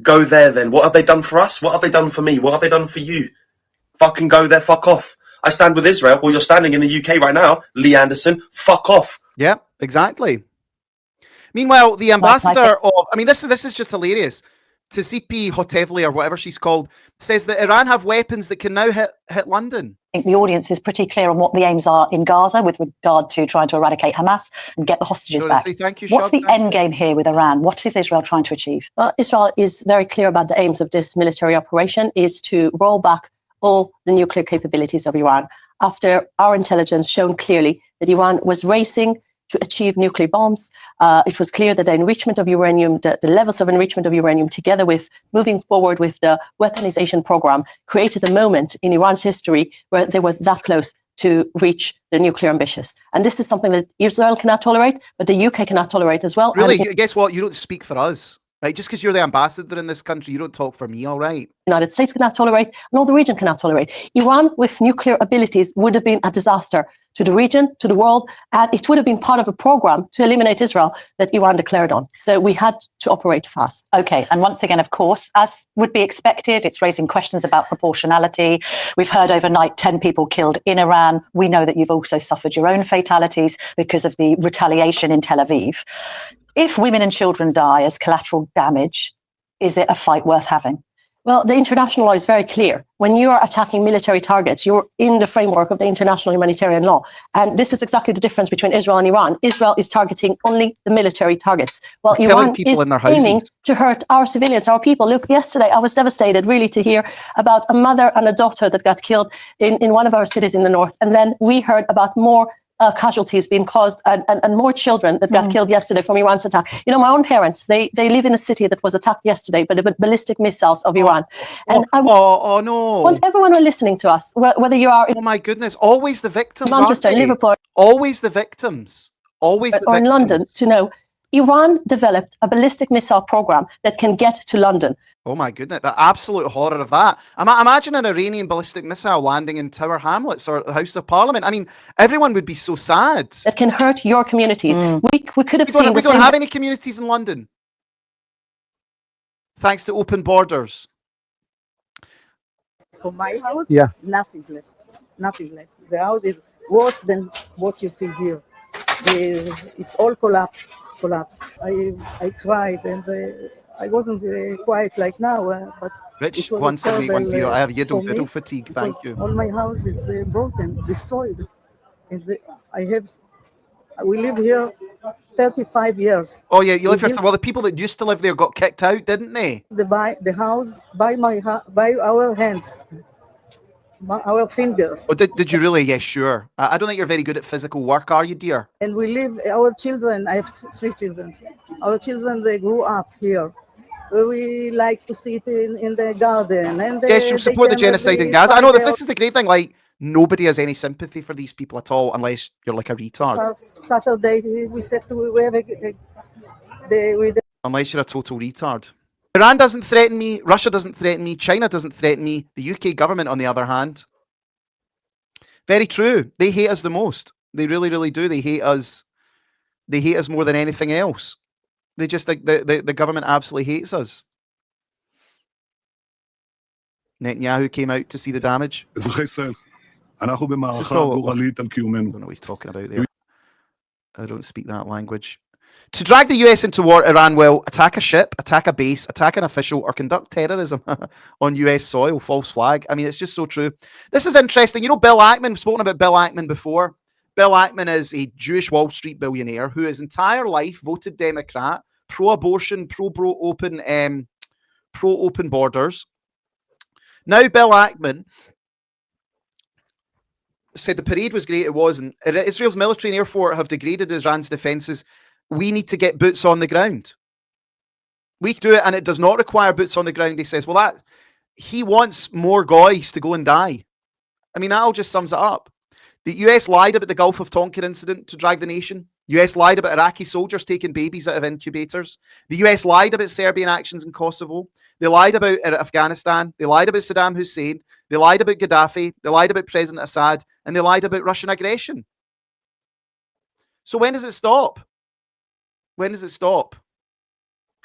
Go there then. What have they done for us? What have they done for me? What have they done for you? Fucking go there, fuck off. I stand with Israel. Well, you're standing in the UK right now, Lee Anderson. Fuck off. Yeah, exactly. Meanwhile, the ambassador of, I mean, this is just hilarious. Tsipi Hotevli, or whatever she's called, says that Iran have weapons that can now hit London. I think the audience is pretty clear on what the aims are in Gaza with regard to trying to eradicate Hamas and get the hostages back. Thank you, What's the end game here with Iran? What is Israel trying to achieve? Israel is very clear about the aims of this military operation is to roll back all the nuclear capabilities of Iran. After our intelligence shown clearly that Iran was racing to achieve nuclear bombs, it was clear that the enrichment of uranium, the levels of enrichment of uranium, together with moving forward with the weaponization program, created a moment in Iran's history where they were that close to reach their nuclear ambitions. And this is something that Israel cannot tolerate, but the UK cannot tolerate as well. Really, guess what? You don't speak for us. Right, just because you're the ambassador in this country, you don't talk for me, all right? The United States cannot tolerate, and all the region cannot tolerate. Iran with nuclear abilities would have been a disaster to the region, to the world, and it would have been part of a program to eliminate Israel that Iran declared on. So we had to operate fast. Okay, and once again, of course, as would be expected, it's raising questions about proportionality. We've heard overnight 10 people killed in Iran. We know that you've also suffered your own fatalities because of the retaliation in Tel Aviv. If women and children die as collateral damage, is it a fight worth having? Well, the international law is very clear. When you are attacking military targets, you're in the framework of the international humanitarian law. And this is exactly the difference between Israel and Iran. Israel is targeting only the military targets, while Iran is aiming to hurt our civilians, our people. Look, yesterday I was devastated really to hear about a mother and a daughter that got killed in one of our cities in the north. And then we heard about more casualties being caused and more children that got killed yesterday from Iran's attack. You know, my own parents, they live in a city that was attacked yesterday by the ballistic missiles of Iran. And no. want everyone who are listening to us, whether you are in my goodness, always the victims, Manchester, Liverpool, always the victims, always the victims. In London, to know Iran developed a ballistic missile program that can get to London. Oh my goodness, the absolute horror of that. Imagine an Iranian ballistic missile landing in Tower Hamlets or the House of Parliament. I mean, everyone would be so sad. That can hurt your communities. We could have seen. We don't have any communities in London, thanks to open borders. For my house, yeah, nothing left. Nothing left. The house is worse than what you see here. It's all collapsed. I cried and I wasn't quiet like now, but Rich 17810. I have yiddle fatigue. Thank you. All my house is broken, destroyed, and we live here 35 years. Oh yeah, you live here. Well, the people that used to live there got kicked out, didn't they? The house by our hands. Our fingers. Oh, did you really? Yes, sure. I don't think you're very good at physical work, are you, dear? And we live, our children, I have 3 children. Our children, they grew up here. We like to sit in the garden. And yes, you support the genocide in Gaza. I know that this is the great thing, like, nobody has any sympathy for these people at all, unless you're like a retard. Saturday, we said we have unless you're a total retard. Iran doesn't threaten me, Russia doesn't threaten me, China doesn't threaten me, the UK government, on the other hand. Very true. They hate us the most. They really, really do. They hate us. They hate us more than anything else. They just think the government absolutely hates us. Netanyahu came out to see the damage. I don't know what he's talking about there. I don't speak that language. To drag the US into war, Iran will attack a ship, attack a base, attack an official, or conduct terrorism on US soil. False flag. I mean, it's just so true. This is interesting. You know, Bill Ackman, we've spoken about Bill Ackman before. Bill Ackman is a Jewish Wall Street billionaire who his entire life voted Democrat, pro-abortion, pro-open borders. Now Bill Ackman said the parade was great. It wasn't. Israel's military and air force have degraded Iran's defenses. We need to get boots on the ground. We do it, and it does not require boots on the ground. He says, well, that he wants more guys to go and die. I mean, that all just sums it up. The US lied about the Gulf of Tonkin incident to drag the nation. The US lied about Iraqi soldiers taking babies out of incubators. The US lied about Serbian actions in Kosovo. They lied about Afghanistan. They lied about Saddam Hussein. They lied about Gaddafi. They lied about President Assad. And they lied about Russian aggression. So when does it stop? When does it stop?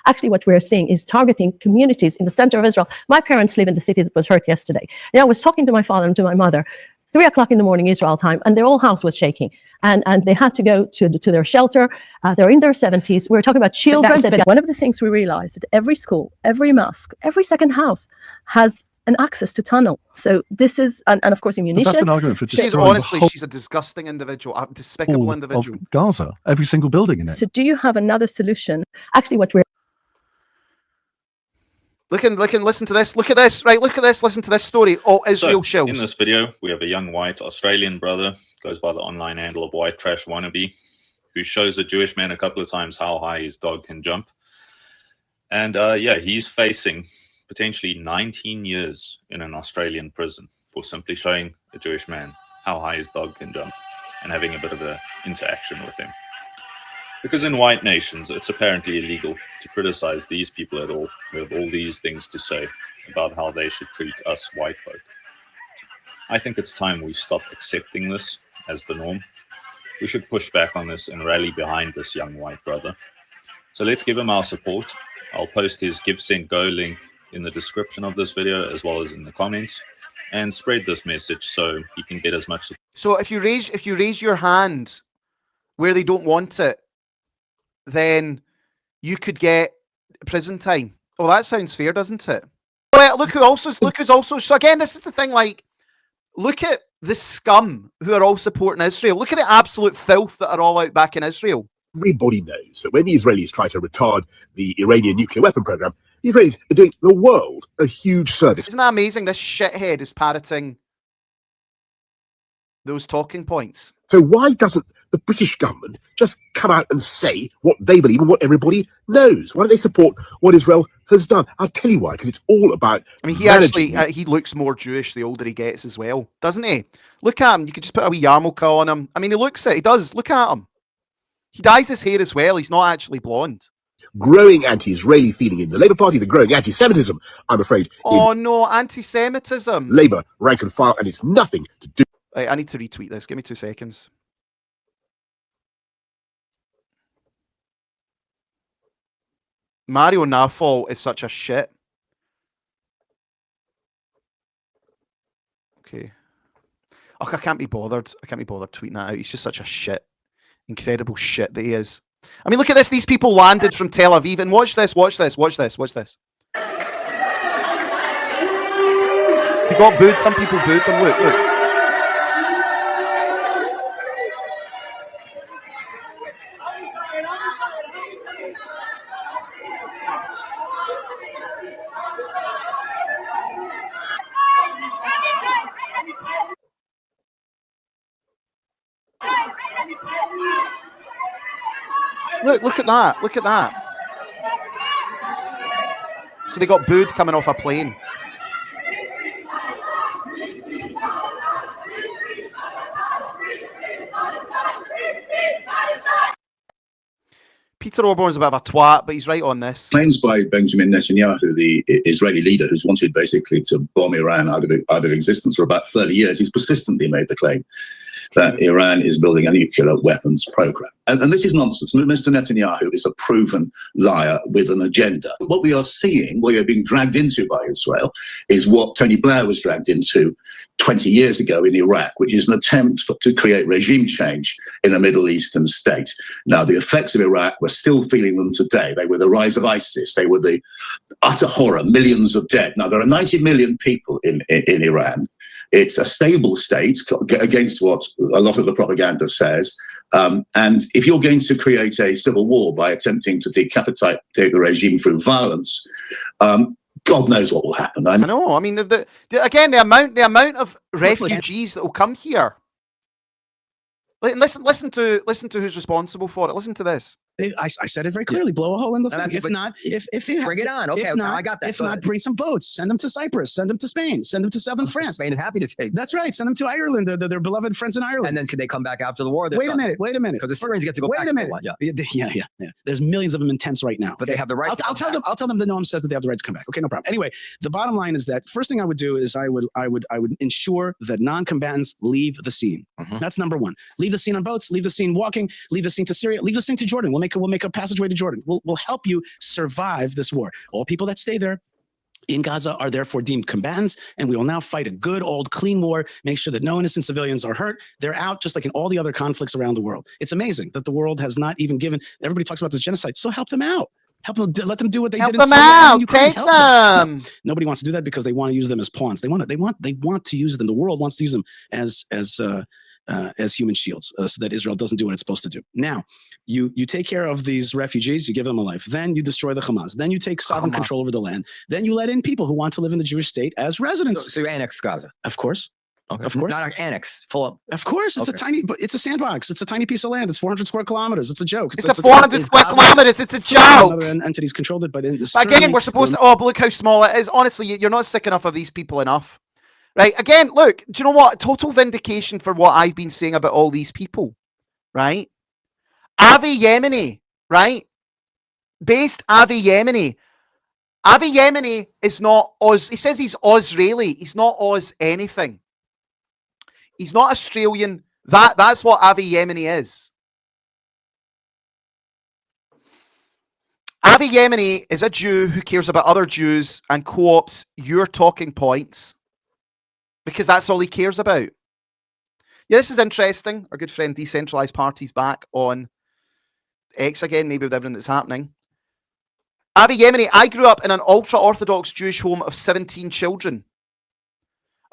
Actually, what we're seeing is targeting communities in the center of Israel. My parents live in the city that was hurt yesterday. Now, I was talking to my father and to my mother, 3 o'clock in the morning Israel time, and their whole house was shaking. And they had to go to their shelter. They're in their 70s. We were talking about children. But one of the things we realized that every school, every mosque, every second house has an access to tunnel. So this is, and of course, ammunition. But that's an argument for She's destroying honestly, the whole she's a disgusting individual, a despicable individual. of Gaza, every single building in it. So do you have another solution? Actually, what we're Listen to this. Look at this. Right, look at this. Listen to this story. Oh, Israel So, shells. in this video, we have a young white Australian brother, goes by the online handle of White Trash Wannabe, who shows a Jewish man a couple of times how high his dog can jump. And yeah, he's facing potentially 19 years in an Australian prison for simply showing a Jewish man how high his dog can jump and having a bit of an interaction with him. Because in white nations, it's apparently illegal to criticize these people at all, who have all these things to say about how they should treat us white folk. I think it's time we stop accepting this as the norm. We should push back on this and rally behind this young white brother. So let's give him our support. I'll post his Give Send Go link in the description of this video as well as in the comments, and spread this message so he can get as much support. So if you raise your hand where they don't want it, then you could get prison time. Oh, that sounds fair, doesn't it? Well, look who's also. So again, this is the thing. Like, look at the scum who are all supporting Israel. Look at the absolute filth that are all out back in Israel. Everybody knows that when the Israelis try to retard the Iranian nuclear weapon program, the Israelis are doing the world a huge service. Isn't that amazing? This shithead is parroting those talking points. So why doesn't the British government just come out and say what they believe and what everybody knows? Why don't they support what Israel has done? I'll tell you why, because it's all about. I mean, managing he looks more Jewish the older he gets as well, doesn't he? Look at him. You could just put a wee yarmulke on him. I mean, he looks it. He does. Look at him. He dyes his hair as well. He's not actually blonde. growing anti-Israeli feeling in the Labour Party, the growing anti-Semitism, I'm afraid, Oh no, anti-Semitism. in Labour, rank and file, and it's nothing to do. Right, I need to retweet this. Give me 2 seconds. Mario Nafal is such a shit. Okay. Oh, I can't be bothered. I can't be bothered tweeting that out. He's just such a shit. Incredible shit that he is. I mean, look at this. These people landed from Tel Aviv. And watch this, watch this, watch this, watch this. He got booed. Some people booed them. Look, look. Look at that. Look at that. So they got booed coming off a plane. Peter Orban's a bit of a twat, but he's right on this. Claims by Benjamin Netanyahu, the Israeli leader who's wanted basically to bomb Iran out of existence for about 30 years, he's persistently made the claim that Iran is building a nuclear weapons program. And this is nonsense. Mr. Netanyahu is a proven liar with an agenda. What we are seeing, what you're being dragged into by Israel, is what Tony Blair was dragged into 20 years ago in Iraq, which is an attempt to create regime change in a Middle Eastern state. Now, the effects of Iraq, we're still feeling them today. They were the rise of ISIS. They were the utter horror, millions of dead. Now, there are 90 million people in Iran. It's a stable state against what a lot of the propaganda says. And if you're going to create a civil war by attempting to decapitate the regime through violence, God knows what will happen. I know. I mean, again, the amount of refugees that will come here. Listen to who's responsible for it. Listen to this. I said it very clearly. Blow a hole in the thing. If not, bring it on. Okay, I got that. If not, bring some boats. Send them to Cyprus. Send them to Spain. Send them to southern France. Spain is happy to take. That's right. Send them to Ireland. Their beloved friends in Ireland. And then could they come back after the war? Wait a minute. Because the Syrians get to go back. Wait a minute. Yeah. There's millions of them in tents right now. But they have the right. I'll tell them the norm says that they have the right to come back. Okay, no problem. Anyway, the bottom line is that first thing I would do is I would ensure that non-combatants leave the scene. That's number one. Leave the scene on boats. Leave the scene walking. Leave the scene to Syria. Leave the scene to Jordan. We'll make make a passageway to Jordan. We'll help you survive this war. All people that stay there in Gaza are therefore deemed combatants, and we will now fight a good old clean war, make sure that no innocent civilians are hurt. They're out just like in all the other conflicts around the world. It's amazing that the world has not even given, everybody talks about this genocide, so help them out. Help them, let them do what they Help did in them Syria and out. Ukraine. Take Help them. No, nobody wants to do that because they want to use them as pawns. They want to use them. The world wants to use them as human shields, so that Israel doesn't do what it's supposed to do. Now, you take care of these refugees, you give them a life. Then you destroy the Hamas. Then you take sovereign control over the land. Then you let in people who want to live in the Jewish state as residents. So you annex Gaza? Of course. Okay. Of course. Not an annex, full up. Of course, it's it's a sandbox. It's a tiny piece of land. It's 400 square kilometers. It's a joke. It's a 400 square kilometers. It's a joke. Another entity's controlled it, but again, we're supposed to. Oh, look how small it is. Honestly, you're not sick enough of these people enough, right? Again, look. Do you know what? Total vindication for what I've been saying about all these people, right? Avi Yemeni, right? Based Avi Yemeni. Avi Yemeni is not Oz. He says he's Israeli. He's not Oz anything. He's not Australian. That's what Avi Yemeni is. Avi Yemeni is a Jew who cares about other Jews and co-opts your talking points because that's all he cares about. Yeah, this is interesting. Our good friend Decentralized Party's back on X again, maybe with everything that's happening. Avi Yemeni, I grew up in an ultra-Orthodox Jewish home of 17 children.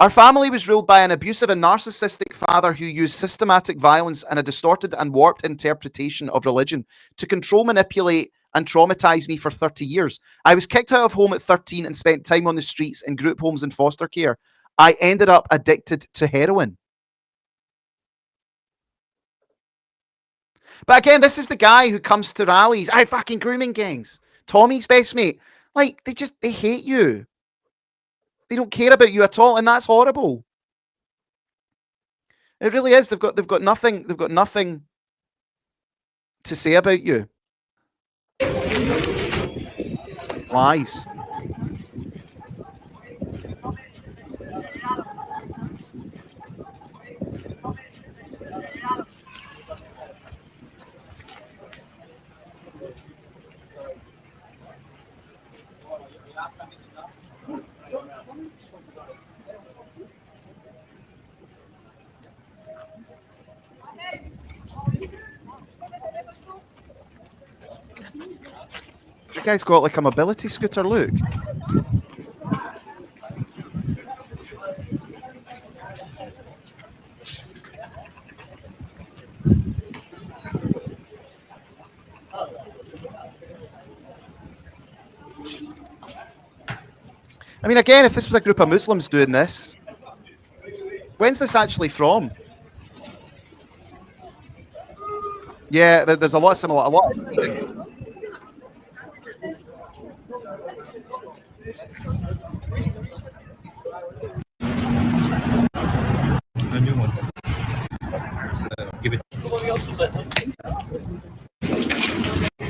Our family was ruled by an abusive and narcissistic father who used systematic violence and a distorted and warped interpretation of religion to control, manipulate, and traumatize me for 30 years. I was kicked out of home at 13 and spent time on the streets in group homes and foster care. I ended up addicted to heroin. But again, this is the guy who comes to rallies. I fucking grooming gangs. Tommy's best mate. Like, they hate you. They don't care about you at all, and that's horrible. It really is. They've got nothing to say about you. Lies. The guy's got like a mobility scooter, look. I mean, again, if this was a group of Muslims doing this, when's this actually from? Yeah, there's a lot of similar,